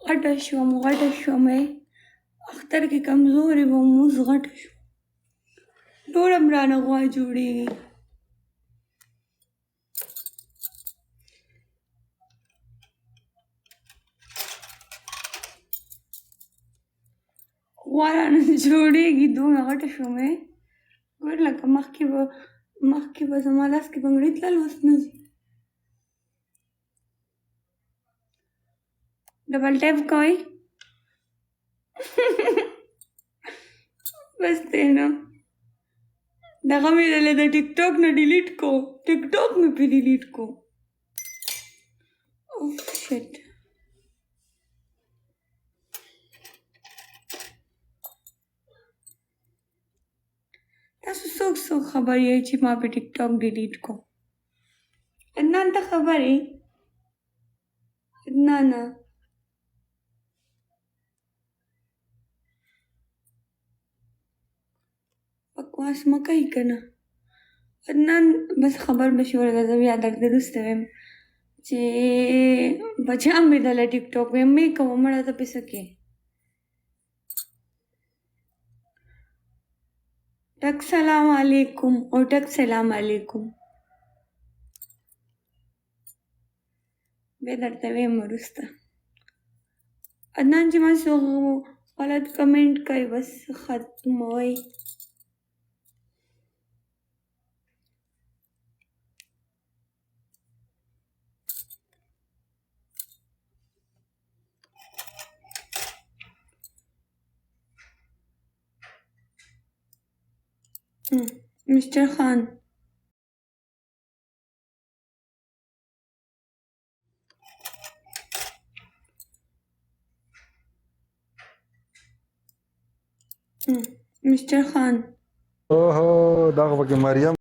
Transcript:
غټه شومه اختر کې کمزورې وم اوس غټه شوم ټول هم رانه غوا جوړېږي غوا رانه جوړېږي دومره غټه شومه ګور لکه مخکې به زما لاس کې بنګړي تلل اوس نه ځي ډبل ټیپ کوئ بس دی نه دغه مې د ټیک ټاک نه ډیلیټ کو ټیک ټاک مې پې ډیلیټ کو اوف شټ تاسو څوک خبر یې چې ما پې ټیک ټاک ډیلیټ کو عدنان ته خبر یې عدنانه بکواس مه کوئ که نه عدنان بس خبر به شي ورته زه بیا درته وروسته وایم چې بچیان مې دله ټیک ټاک ویم مې کوه مړه ته پې څه کې ټک سلام علیکم او ټک سلام علیکم بیا درته ویم وروسته عدنان چې ما څوک غلط کمنټ کوي بس ختموئ مسٹر خان مسٹر خان اوهو دا خو پکې مریم